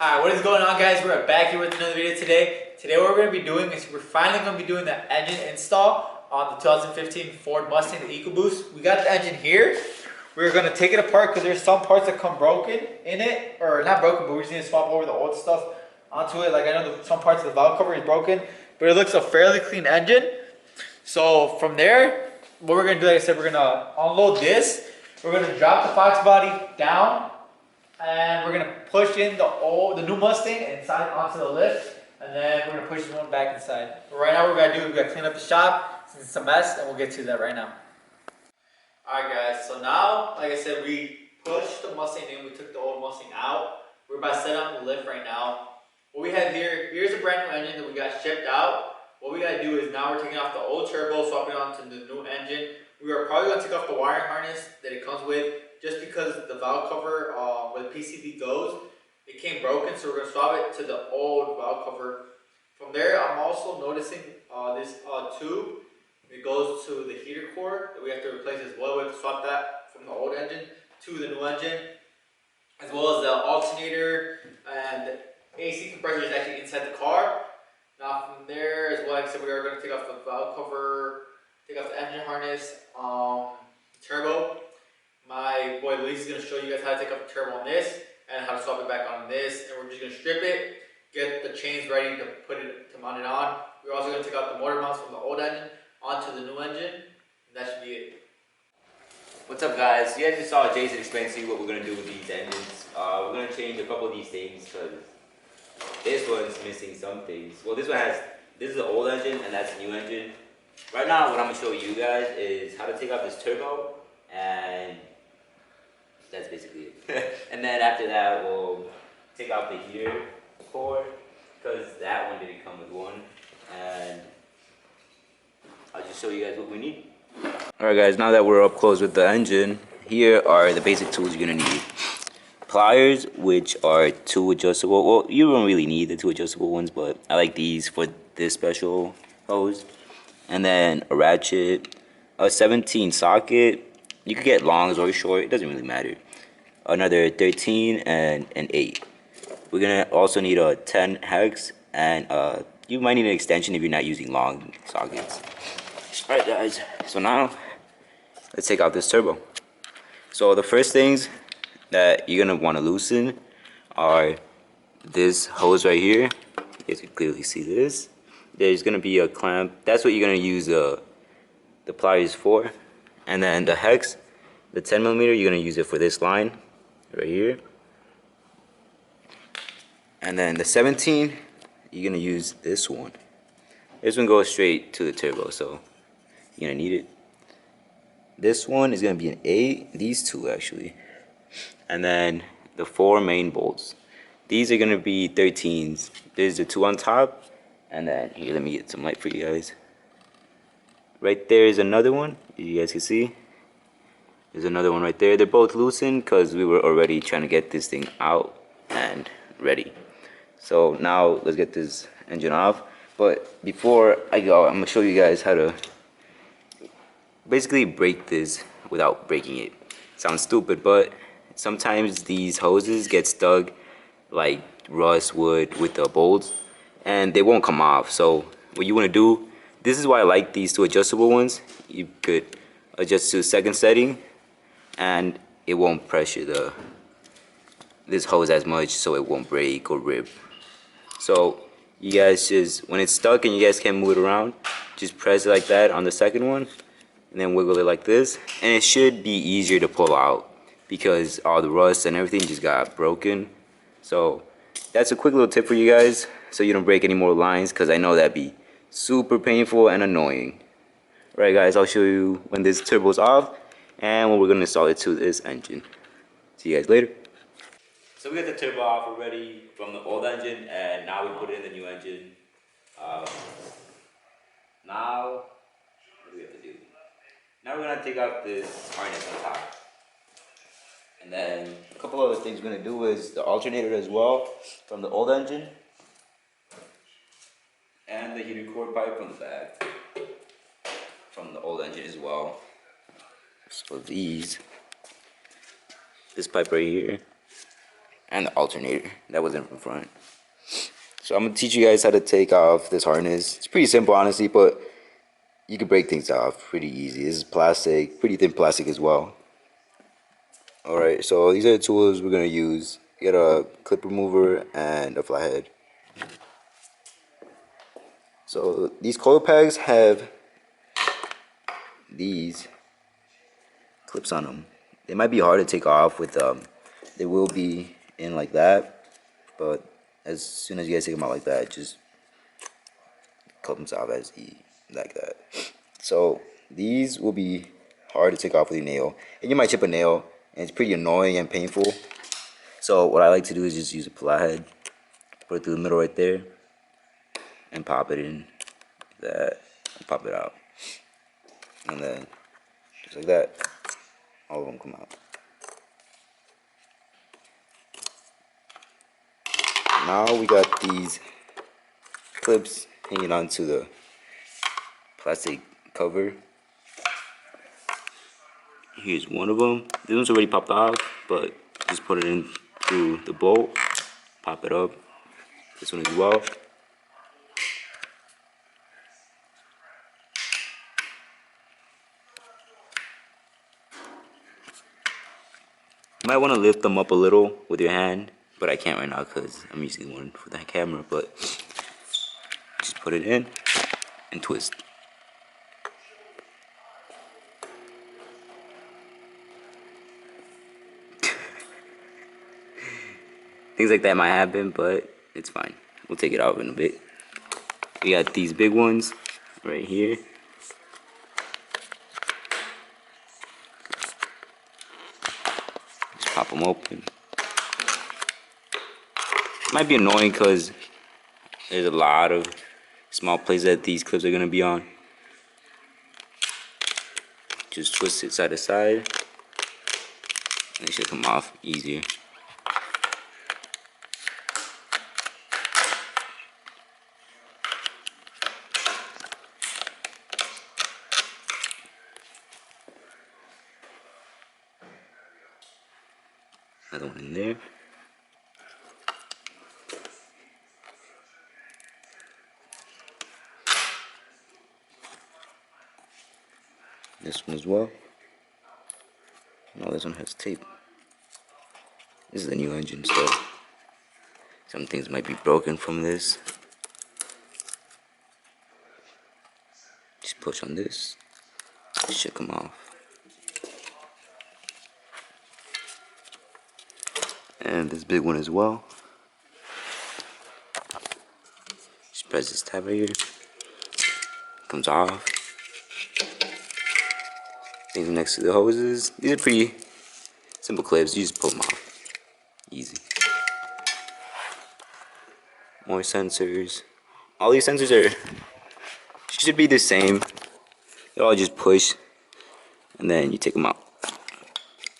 Hi, what is going on, guys? We're back here with another video today. Today what we're going to be doing is we're finally going to be doing the engine install on the 2015 Ford Mustang, the EcoBoost. We got the engine here. We're going to take it apart because there's some parts that come broken in it, or not broken, but we just need to swap over the old stuff onto it. Like I know some parts of the valve cover is broken, but it looks a fairly clean engine. So from there, what we're going to do, like I said, we're going to unload this. We're going to drop the Fox body down. And we're gonna push in the new Mustang inside onto the lift, and then we're gonna push this one back inside. But right now, what we're gonna do is we're gonna clean up the shop since it's a mess, and we'll get to that right now. All right, guys. So now, like I said, we pushed the Mustang in. We took the old Mustang out. We're about to set up the lift right now. What we have here, here's a brand new engine that we got shipped out. What we gotta do is now we're taking off the old turbo, swapping it onto the new engine. We are probably gonna take off the wiring harness that it comes with, just because the valve cover where the PCB goes, it came broken, so we're going to swap it to the old valve cover. From there, I'm also noticing this tube. It goes to the heater core that we have to replace as well. We have to swap that from the old engine to the new engine, as well as the alternator and the AC compressor is actually inside the car. Now from there, as well, like I said, we are going to take off the valve cover, take off the engine harness, turbo. My boy Luis is going to show you guys how to take off the turbo on this and how to swap it back on this. And we're just going to strip it, get the chains ready to mount it on. We're also going to take out the motor mounts from the old engine onto the new engine. And that should be it. What's up, guys? You guys just saw Jason explain to you what we're going to do with these engines. We're going to change a couple of these things because this one's missing some things. Well, this is the old engine and that's the new engine. Right now, what I'm going to show you guys is how to take off this turbo, and that's basically it. And then after that, we'll take out the heater core because that one didn't come with one. And I'll just show you guys what we need. Alright guys, now that we're up close with the engine, here are the basic tools you're going to need. Pliers, which are two adjustable. Well, you don't really need the two adjustable ones, but I like these for this special hose. And then a ratchet, a 17 socket. You could get longs or short, it doesn't really matter. Another 13 and an 8. We're gonna also need a 10 hex, and you might need an extension if you're not using long sockets. Alright guys, so now let's take out this turbo. So the first things that you're gonna want to loosen are this hose right here. You guys can clearly see this. There's gonna be a clamp. That's what you're gonna use the pliers for. And then the hex, the 10mm, you're gonna use it for this line right here. And then the 17, you're gonna use this one. This one goes straight to the turbo, so you're gonna need it. This one is gonna be an 8, these two actually. And then the 4 main bolts. These are gonna be 13s. There's the 2 on top, and then here, let me get some light for you guys. Right there is another one, you guys can see. There's another one right there. They're both loosened because we were already trying to get this thing out and ready. So now let's get this engine off. But before I go, I'm going to show you guys how to basically break this without breaking it. Sounds stupid, but sometimes these hoses get stuck like rust would with the bolts and they won't come off. So what you want to do, this is why I like these two adjustable ones. You could adjust to second setting and it won't pressure this hose as much, so it won't break or rip. So you guys just, when it's stuck and you guys can't move it around, just press it like that on the second one and then wiggle it like this, and it should be easier to pull out because all the rust and everything just got broken. So that's a quick little tip for you guys so you don't break any more lines, because I know that'd be super painful and annoying. Alright guys, I'll show you when this turbo's off and when we're going to install it to this engine. See you guys later. So we got the turbo off already from the old engine, and now we put it in the new engine. Now, what do we have to do? Now we're going to take out this harness on top. And then a couple other things we're going to do is the alternator as well from the old engine. And the heater core pipe from the back from the old engine as well. So this pipe right here and the alternator that was in from front. So I'm gonna teach you guys how to take off this harness. It's pretty simple, honestly, but you can break things off pretty easy. This is plastic, pretty thin plastic as well. Alright, so these are the tools we're gonna use. You got a clip remover and a flathead. So these coil packs have these clips on them. They might be hard to take off with they will be in like that, but as soon as you guys take them out like that, just clip them off like that. So these will be hard to take off with your nail, and you might chip a nail, and it's pretty annoying and painful. So what I like to do is just use a flathead, put it through the middle right there, and pop it in like that, and pop it out, and then just like that, all of them come out. Now we got these clips hanging onto the plastic cover. Here's one of them. This one's already popped off, but just put it in through the bolt, pop it up. This one as well. You might want to lift them up a little with your hand, but I can't right now because I'm using one for the camera. But just put it in and twist. Things like that might happen, but it's fine. We'll take it out in a bit. We got these big ones right here. Just pop them open. Might be annoying because there's a lot of small places that these clips are going to be on. Just twist it side to side, and it should come off easier. Another one in there. This one as well. No, this one has tape. This is a new engine, so some things might be broken from this. Just push on this. It should come off. And this big one as well. Just press this tab right here. Comes off. Things next to the hoses. These are pretty simple clips. You just pull them off. Easy. More sensors. All these sensors should be the same. They all just push, and then you take them out.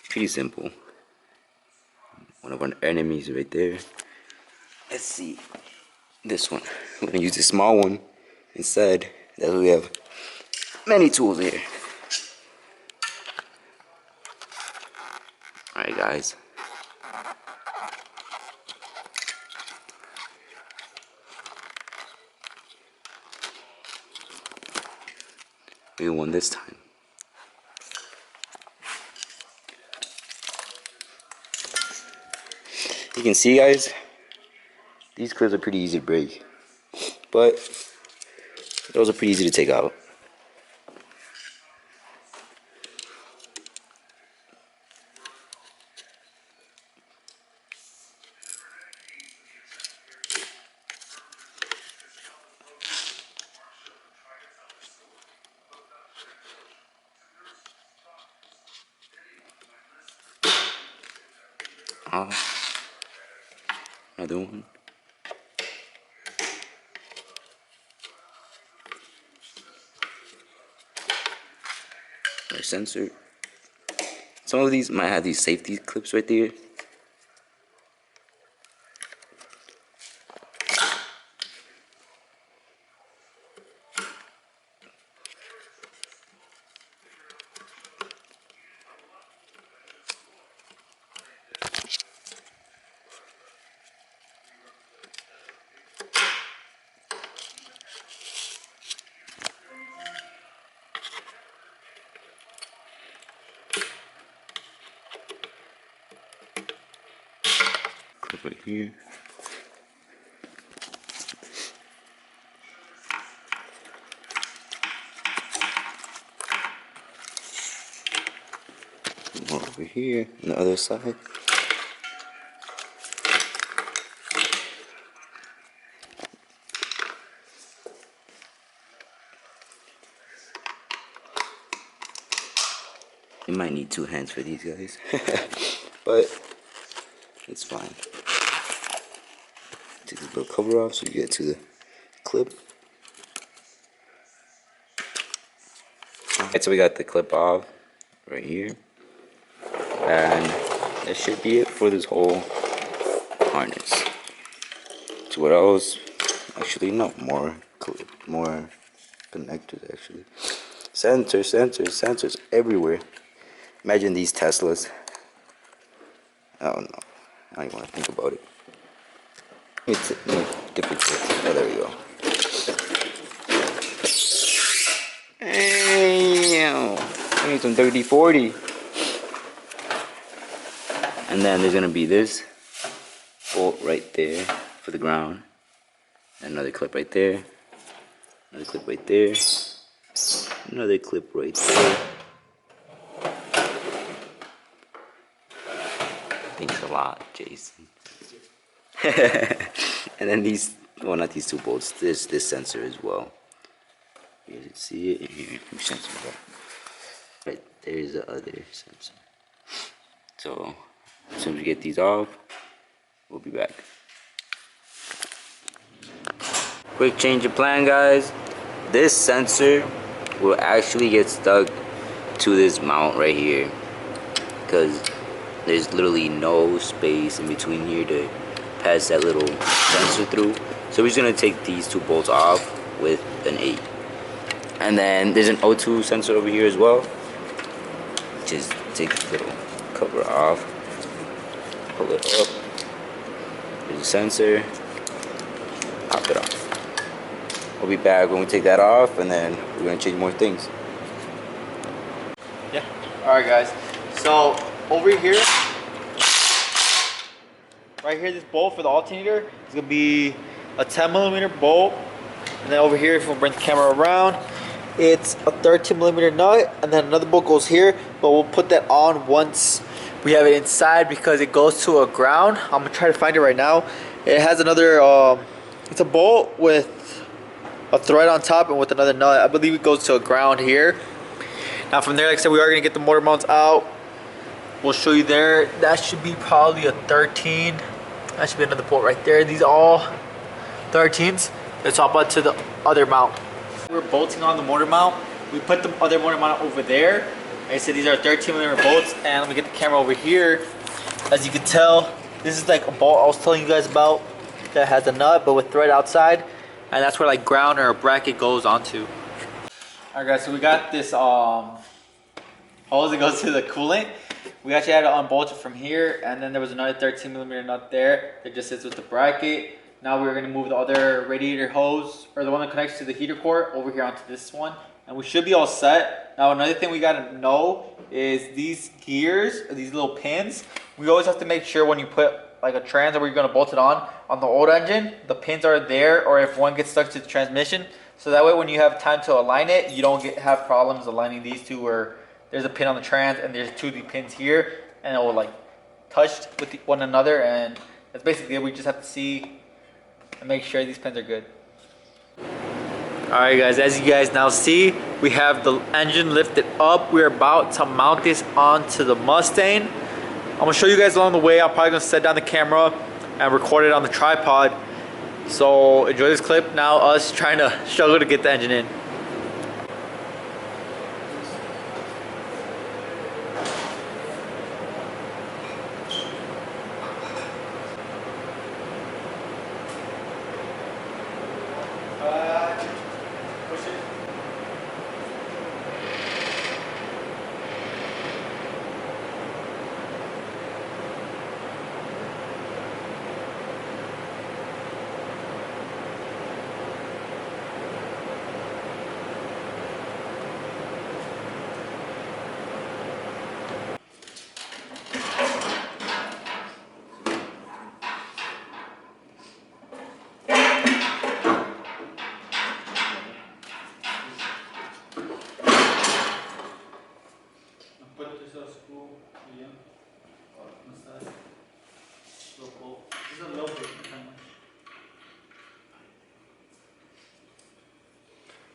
Pretty simple. One of our enemies right there. Let's see. This one. We're gonna use the small one instead. That's why we have many tools here. Alright guys. We won this time. You can see guys, these clips are pretty easy to break, but those are pretty easy to take out. Another one. Our sensor. Some of these might have these safety clips right there. clip right here. More over here on the other side. You might need 2 hands for these guys, but it's fine. Take this little cover off so you get to the clip. Alright, so we got the clip off right here, and that should be it for this whole harness. So what else? Actually, not more clip, more connectors actually. Sensors everywhere. Imagine these Teslas. Oh no, I don't even want to think about it. It's different clips. Oh, there we go. Damn, I need some 30-40. And then there's gonna be this bolt right there for the ground. Another clip right there. Another clip right there. Another clip right there. Thanks a lot, Jason. And then these, well, not these 2 bolts. This sensor as well. You can see it in here. Which sensor is that? Right there's the other sensor. So as soon as we get these off, we'll be back. Quick change of plan, guys. This sensor will actually get stuck to this mount right here because there's literally no space in between here to pass that little sensor through. So we're just gonna take these 2 bolts off with an 8. And then there's an O2 sensor over here as well. Just take this little cover off, pull it up. There's a sensor, pop it off. We'll be back when we take that off, and then we're gonna change more things. Yeah. Alright guys, so over here, right here, this bolt for the alternator is gonna be a 10mm bolt. And then over here, if we bring the camera around, it's a 13mm nut, and then another bolt goes here, but we'll put that on once we have it inside because it goes to a ground. I'm gonna try to find it right now. It has another, it's a bolt with a thread on top and with another nut. I believe it goes to a ground here. Now from there, like I said, we are gonna get the motor mounts out. We'll show you there. That should be probably a 13. That should be another bolt right there. These are all 13s. Let's hop on to the other mount. We're bolting on the motor mount. We put the other motor mount over there. Like I said, these are 13mm bolts. And let me get the camera over here. As you can tell, this is like a bolt I was telling you guys about that has a nut but with thread outside. And that's where like ground or a bracket goes onto. Alright guys, so we got this hose that goes to the coolant. We actually had to unbolt it from here, and then there was another 13mm nut there that just sits with the bracket. Now we're going to move the other radiator hose, or the one that connects to the heater cord, over here onto this one, and we should be all set. Now another thing we got to know is these gears, or these little pins, we always have to make sure when you put like a trans or where you're going to bolt it on the old engine, the pins are there, or if one gets stuck to the transmission, so that way when you have time to align it, you don't have problems aligning these two where there's a pin on the trans and there's 2 of the pins here, and it will like touch with one another, and that's basically it. We just have to see and make sure these pins are good. Alright guys, as you guys now see, we have the engine lifted up. We're about to mount this onto the Mustang. I'm gonna show you guys along the way. I'm probably gonna set down the camera and record it on the tripod. So enjoy this clip. Now us trying to struggle to get the engine in.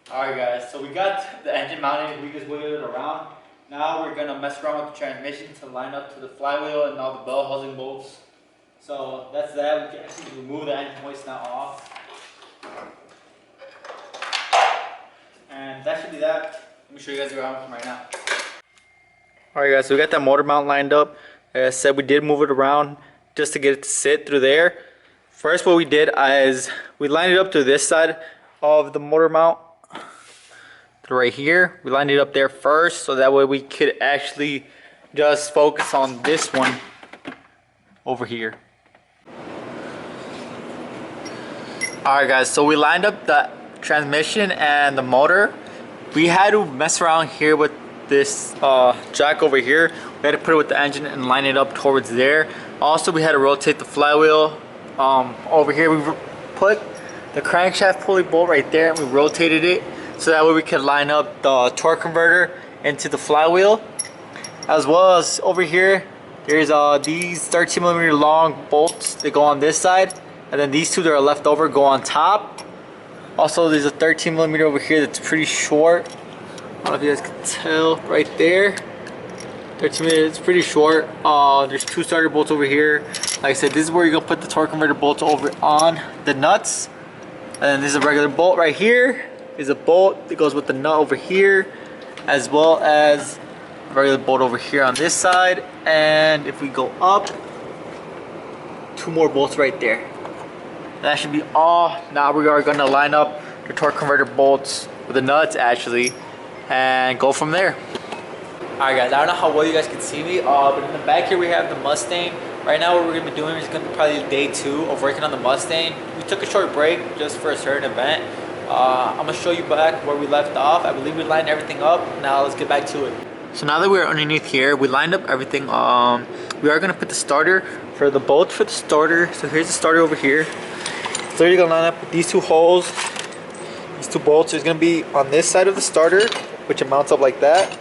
Alright guys, so we got the engine mounted, we just wiggled it around. Now we're gonna mess around with the transmission to line up to the flywheel and all the bell housing bolts. So that's that. We can actually remove the engine hoist now off. And that should be that. Let me show you guys around right now. Alright guys, so we got that motor mount lined up. Like I said, we did move it around just to get it to sit through there. First what we did is we lined it up to this side of the motor mount. Right here, we lined it up there first so that way we could actually just focus on this one over here. Alright guys, so we lined up the transmission and the motor. We had to mess around here with this jack over here. We had to put it with the engine and line it up towards there. Also we had to rotate the flywheel over here. We put the crankshaft pulley bolt right there and we rotated it so that way we could line up the torque converter into the flywheel. As well as over here, there's these 13mm long bolts that go on this side, and then these two that are left over go on top. Also, there's a 13mm over here that's pretty short. I don't know if you guys can tell right there. 13mm, it's pretty short. There's two starter bolts over here. Like I said, this is where you're gonna put the torque converter bolts over on the nuts. And then there's a regular bolt right here. Is a bolt that goes with the nut over here, as well as a regular bolt over here on this side. And if we go up, two more bolts right there. That should be all. Now we are going to line up the torque converter bolts with the nuts actually and go from there. Alright guys, I don't know how well you guys can see me, but in the back here we have the Mustang. Right now what we're going to be doing is going to be probably day 2 of working on the Mustang. We took a short break just for a certain event. I'm going to show you back where we left off. I believe we lined everything up. Now let's get back to it. So now that we're underneath here, we lined up everything. We are going to put the starter for the bolts for the starter. So here's the starter over here. So you're going to line up with these two holes. These two bolts is going to be on this side of the starter, which it mounts up like that.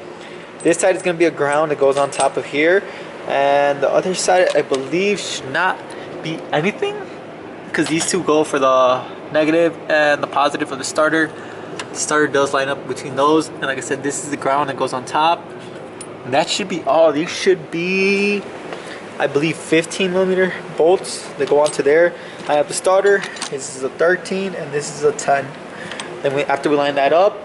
This side is going to be a ground that goes on top of here. And the other side, I believe, should not be anything, because these two go for the negative and the positive of the starter. The starter does line up between those, and like I said, this is the ground that goes on top. And that should be all. These should be, I believe, 15mm bolts that go onto there. I have the starter. This is a 13 and this is a 10. Then after we line that up,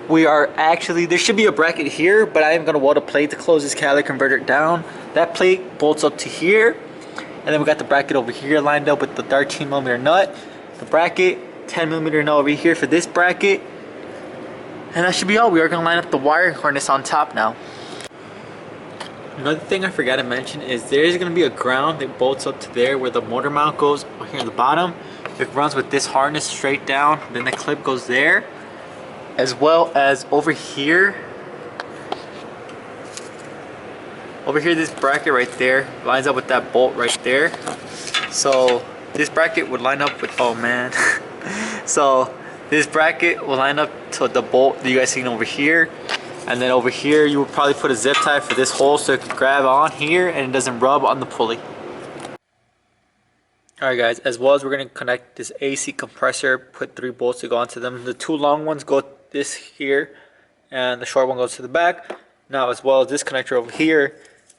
we are actually, there should be a bracket here, but I am going to weld a plate to close this catalytic converter down. That plate bolts up to here. And then we got the bracket over here lined up with the 13mm nut. The bracket, 10mm nut over here for this bracket. And that should be all. We are going to line up the wire harness on top now. Another thing I forgot to mention is there is going to be a ground that bolts up to there where the motor mount goes here at the bottom. It runs with this harness straight down. Then the clip goes there. As well as over here. Over here, this bracket right there lines up with that bolt right there. So this bracket would line up with, oh man. So this bracket will line up to the bolt that you guys seen over here. And then over here, you would probably put a zip tie for this hole so it can grab on here and it doesn't rub on the pulley. Alright guys, as well as we're going to connect this AC compressor, put 3 bolts to go onto them. The 2 long ones go this here and the short one goes to the back. Now as well as this connector over here,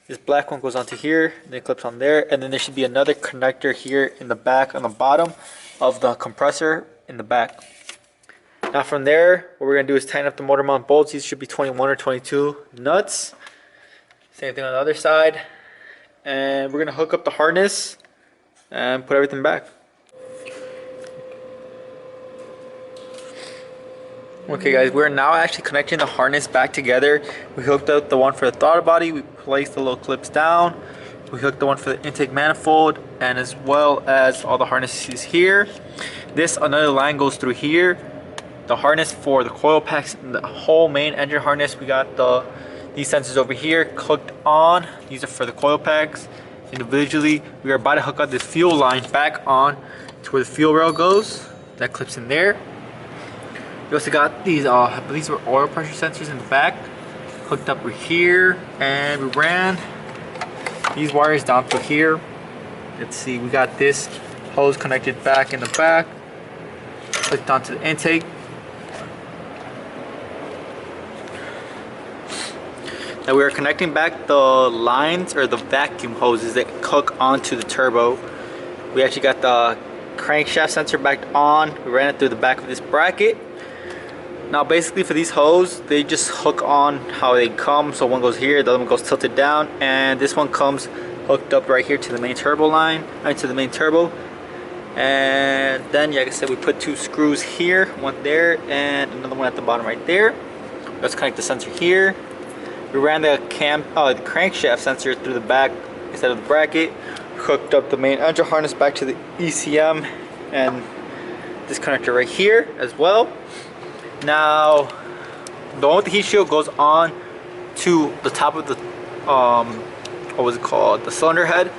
this black one goes onto here, and then it clips on there, and then there should be another connector here in the back on the bottom of the compressor in the back. Now from there, what we're going to do is tighten up the motor mount bolts. These should be 21 or 22 nuts. Same thing on the other side. And we're going to hook up the harness and put everything back. Okay guys, we're now actually connecting the harness back together. We hooked up the one for the throttle body, we placed the little clips down. We hooked the one for the intake manifold, and as well as all the harnesses here. This, another line goes through here. The harness for the coil packs and the whole main engine harness. We got these sensors over here hooked on. These are for the coil packs. Individually, we are about to hook up this fuel line back on to where the fuel rail goes. That clips in there. We also got these, I believe these were oil pressure sensors in the back, hooked up over here, and we ran these wires down through here. Let's see, we got this hose connected back in the back, hooked onto the intake. Now we are connecting back the lines or the vacuum hoses that hook onto the turbo. We actually got the crankshaft sensor back on. We ran it through the back of this bracket. Now basically for these hoses, they just hook on how they come. So one goes here, the other one goes tilted down, and this one comes hooked up right here to the main turbo line, to the main turbo. And then, like I said, we put 2 screws here, one there and another one at the bottom right there. Let's connect the sensor here. We ran the the crankshaft sensor through the back instead of the bracket. Hooked up the main engine harness back to the ECM and this connector right here as well. Now, the one with the heat shield goes on to the top of the what was it called? The cylinder head.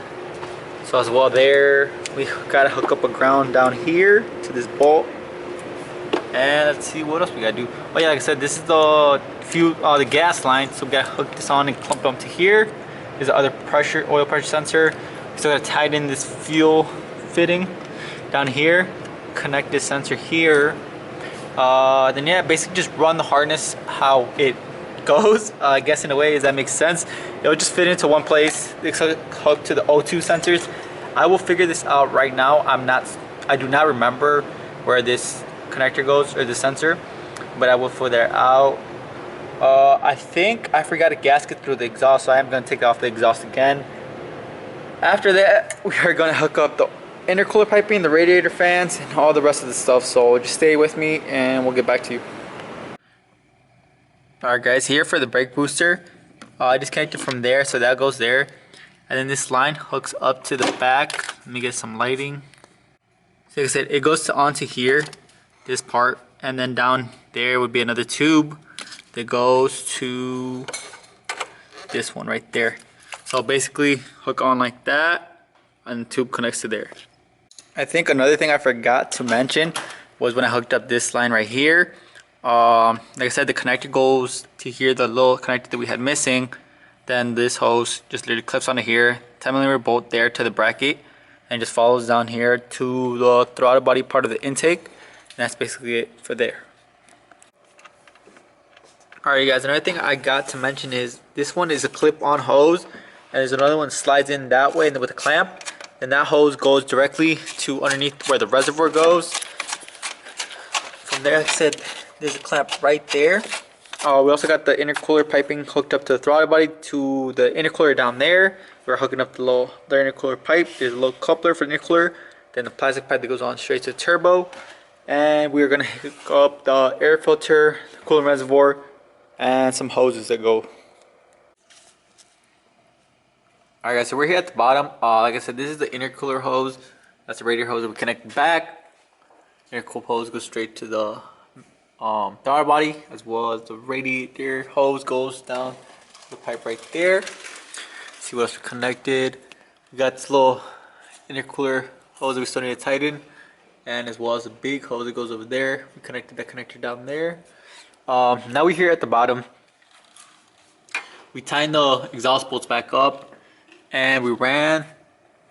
So as well there, we gotta hook up a ground down here to this bolt. And let's see what else we gotta do. Oh yeah, like I said, this is the fuel, the gas line. So we gotta hook this on and clamp onto here. There's the other oil pressure sensor. We still gotta tighten this fuel fitting down here. Connect this sensor here. Then yeah, basically just run the harness how it goes. I guess in a way, if that makes sense. It'll just fit into one place. It's hooked to the O2 sensors. I will figure this out right now. I do not remember where this connector goes or the sensor, but I will figure that out. I think I forgot a gasket through the exhaust, so I am going to take off the exhaust again. After that, we are going to hook up the intercooler piping, the radiator fans, and all the rest of the stuff. So just stay with me and we'll get back to you. Alright guys, here for the brake booster. I just connected from there, so that goes there. And then this line hooks up to the back. Let me get some lighting. So like I said, it goes onto here, this part, and then down there would be another tube that goes to this one right there. So basically hook on like that, and the tube connects to there. I think another thing I forgot to mention was when I hooked up this line right here. Like I said, the connector goes to here, the little connector that we had missing. Then this hose just literally clips onto here, 10mm bolt there to the bracket, and just follows down here to the throttle body part of the intake. And that's basically it for there. Alright guys, another thing I got to mention is this one is a clip-on hose, and there's another one slides in that way and then with a clamp, and that hose goes directly to underneath where the reservoir goes. From there, like I said, there's a clamp right there. We also got the intercooler piping hooked up to the throttle body to the intercooler down there. We're hooking up the intercooler pipe. There's a little coupler for the intercooler, then the plastic pipe that goes on straight to the turbo. And we're gonna hook up the air filter, the coolant reservoir, and some hoses that go. Alright guys, so we're here at the bottom. Like I said, this is the intercooler hose. That's the radiator hose that we connect back. Intercooler hose goes straight to the throttle body, as well as the radiator hose goes down the pipe right there. Let's see what else we connected. We got this little intercooler hose that we still need to tighten, and as well as the big hose that goes over there. We connected that connector down there. Now we're here at the bottom. We tightened the exhaust bolts back up, and we ran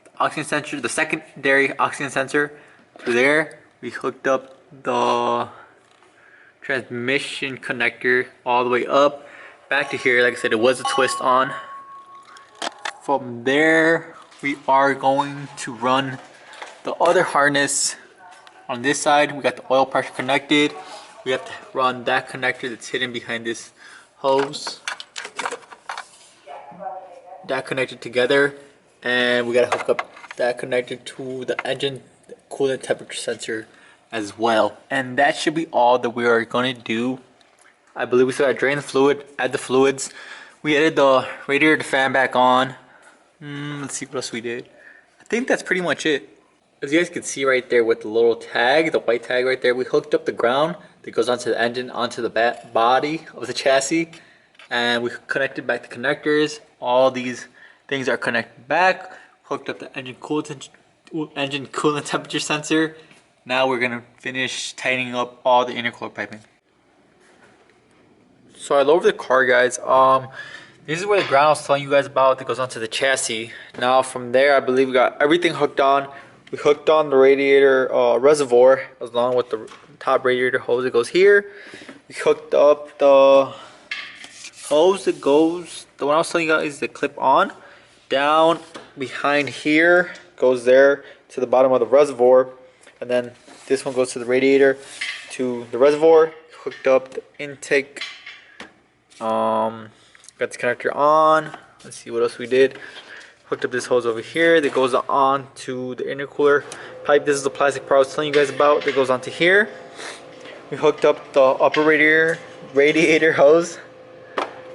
the oxygen sensor, the secondary oxygen sensor, through there. We hooked up the transmission connector all the way up back to here. Like I said, it was a twist on. From there, we are going to run the other harness on this side. We got the oil pressure connected. We have to run that connector that's hidden behind this hose. That connected together, and we gotta hook up that connector to the engine coolant temperature sensor as well. And that should be all that we are going to do. I believe we still gotta drain the fluid, add the fluids. We added the radiator fan back on. Let's see what else we did. I think that's pretty much it. As you guys can see right there with the little tag, the white tag right there, we hooked up the ground that goes onto the engine, onto the body of the chassis, and we connected back the connectors. All these things are connected back. Hooked up the engine coolant temperature sensor. Now we're gonna finish tightening up all the intercooler piping. So I lowered the car, guys. This is where the ground I was telling you guys about that goes onto the chassis. Now from there, I believe we got everything hooked on. We hooked on the radiator reservoir along with the top radiator hose that goes here. We hooked up the hose that goes, the one I was telling you guys is the clip on, down behind here, goes there to the bottom of the reservoir, and then this one goes to the radiator, to the reservoir, hooked up the intake, got this connector on, let's see what else we did, hooked up this hose over here that goes on to the intercooler pipe. This is the plastic part I was telling you guys about that goes onto here. We hooked up the upper radiator hose.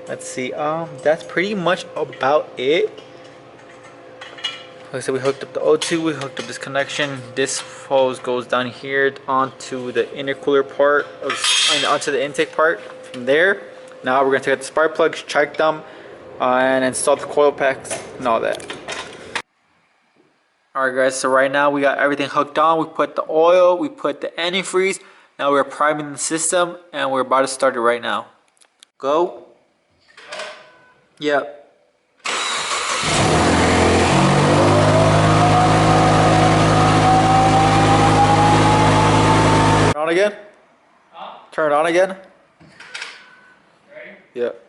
Let's see, that's pretty much about it. Like I said, we hooked up the O2, we hooked up this connection. This hose goes down here onto the intercooler part, onto the intake part from there. Now we're gonna take out the spark plugs, check them, and install the coil packs and all that. Alright guys, so right now we got everything hooked on. We put the oil, we put the antifreeze. Now we're priming the system and we're about to start it right now. Go. Yep. Turn it on again? Huh? Turn it on again? Ready? Yep.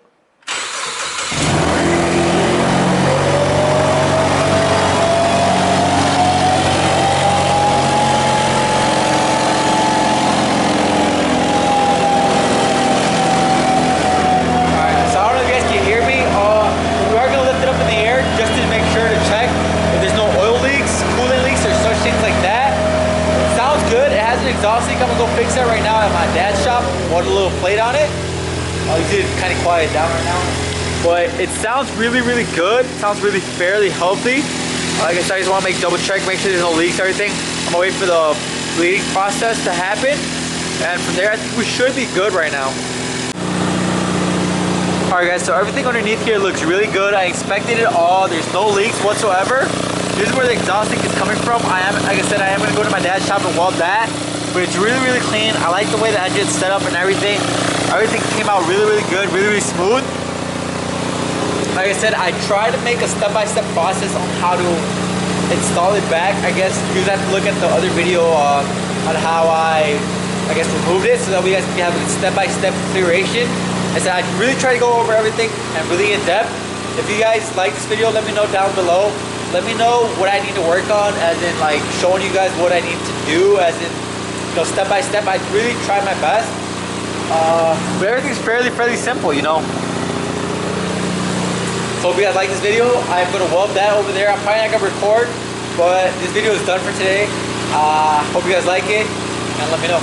Exhaust leak. I'm gonna go fix that right now at my dad's shop. Put a little plate on it. Oh, you did kind of quiet down right now. But it sounds really, really good. It sounds really fairly healthy. Like I said, I just want to double check, make sure there's no leaks, everything. I'm gonna wait for the bleeding process to happen. And from there, I think we should be good right now. Alright guys, so everything underneath here looks really good. I expected it all. There's no leaks whatsoever. This is where the exhaust leak is coming from. Like I said, I am gonna go to my dad's shop and weld that. But it's really, really clean. I like the way the engine's set up and everything. Everything came out really, really good, really, really smooth. Like I said, I tried to make a step-by-step process on how to install it back. I guess you guys have to look at the other video on how I guess removed it so that we guys can have a step-by-step configuration. I said I really try to go over everything and really in depth. If you guys like this video, let me know down below. Let me know what I need to work on, as in like showing you guys what I need to do, as in, you know, step by step. I really try my best, but everything's fairly simple, you know. So hope you guys like this video. I'm gonna weld that over there. I'm probably not gonna record, but this video is done for today. Hope you guys like it, and let me know.